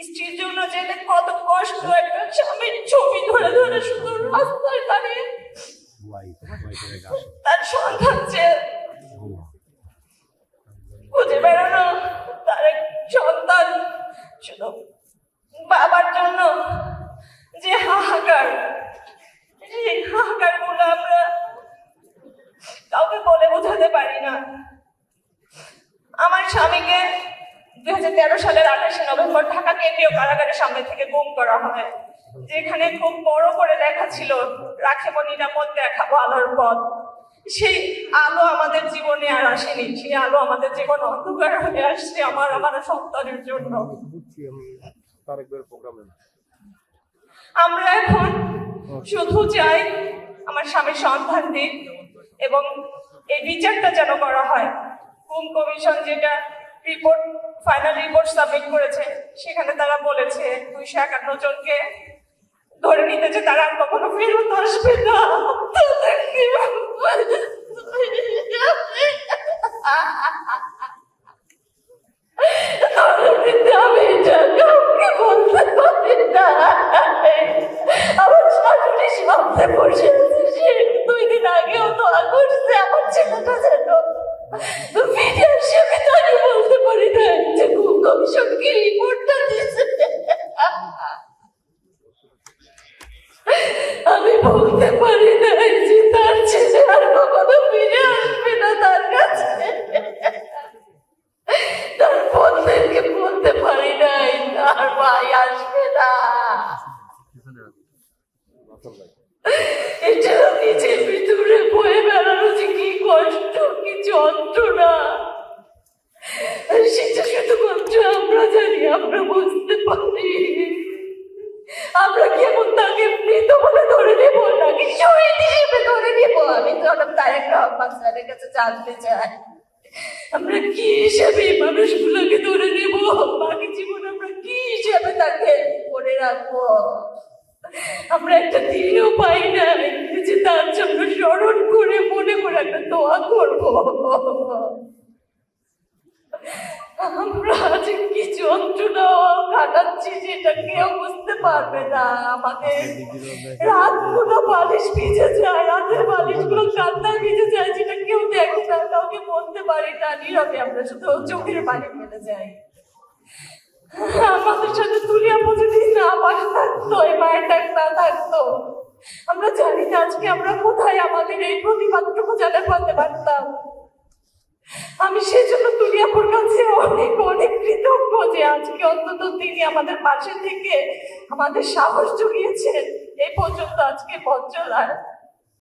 স্ত্রীর জন্য যেতে কত কষ্ট, একটা স্বামীর ছবি ধরে ধরে শুধু রাস্তায় দাঁড়িয়ে তার সন্তান চেয়ে খুঁজে বেড়ানো, তার এক সন্তান শুধু বাবার জন্য যে হাহাকার, সেই হাহাকার গুলো আমরা কাউকে বলে বোঝাতে পারি না। আমার স্বামীকে 2013 সালের 28শে নভেম্বর ঢাকা কেন্দ্রীয় কারাগারের সামনে থেকে গুম করা হয়, যেখানে খুব বড় করে লেখা ছিল, রাখিব নিরাপদ দেখাবো আলোর পথ। সেই আলো আমাদের জীবনে আর আসেনি, সেই আলো আমাদের জীবন অন্ধকার হয়ে আসছে আমার সন্তানের জন্য। আমরা এখন শুধু চাই আমার স্বামীর সন্ধান দিক এবং এই বিচারটা যেন করা হয়। গুম কমিশন যেটা রিপোর্ট, ফাইনাল রিপোর্ট সাবমিট করেছে, সেখানে তারা বলেছে 251 জনকে ধরে নিতে, যে তারা আর কখনো ফেরত আসবে না। আমি এটা কাউকে বলতে পারি না। আমার শাশুড়ি সামনে বসে আছে, সে 2 দিন আগেও দোয়া করছে আমার ছেলেটা যেন ফিরে আসে। আমি তাকে বলতে পারি না যে গুম কমিশন কি রিপোর্টটা দিয়েছে। আমি বলতে পারি না যে তার ছেলে আর কখনো ফিরে আসবে না তার কাছে। তার বোনদেরকে বলতে পারি নাই তার ভাই আসবে না। এটা নিজের ভিতরে বয়ে বেড়ানো যে কি কষ্ট, কি যন্ত্রণা, সেটা শুধুমাত্র আমরা জানি, আমরা বুঝতে পারি। আমরা কেমন তাকে মৃত বলে ধরে নেব নাকি শহীদ হিসেবে ধরে নেব? আমি তো তারেক রহমান স্যারের কাছে জানতে চাই, আমরা কি হিসেবে মানুষগুলোকে ধরে নেব? বাকি জীবন আমরা কি হিসেবে তাকে মনে রাখবো? আমরা একটা দিনও পাই না যে তার জন্য স্মরণ করে মনে করে একটা দোয়া করবো। আমরা আজ কি যন্ত্রণা কাটাচ্ছি যেটা কেউ বুঝতে পারবে না। আমাদের রাতগুলো বালিশ ভিজে যায়, রাতের বালিশগুলো কান্নায় ভিজে যায়, যেটা কেউ দেখে না, কাউকে বলতে পারি না। নীরবে আমরা শুধু চোখের পানি ফেলে যাই। আমাদের সাথে তুলিয়া যদি না পাশে থাকতো, এই মায়ের ডাক না থাকতো, আমরা জানি না আজকে আমরা কোথায় আমাদের এই প্রতিবাদটুকু জানাতে পারতাম। আমি সেজন্য তুলিয়াপুর কাছে অনেক অনেক কৃতজ্ঞ যে আজকে অন্তত তিনি আমাদের পাশে থেকে আমাদের সাহস জুগিয়েছেন এই পর্যন্ত আজকে পথ চলার।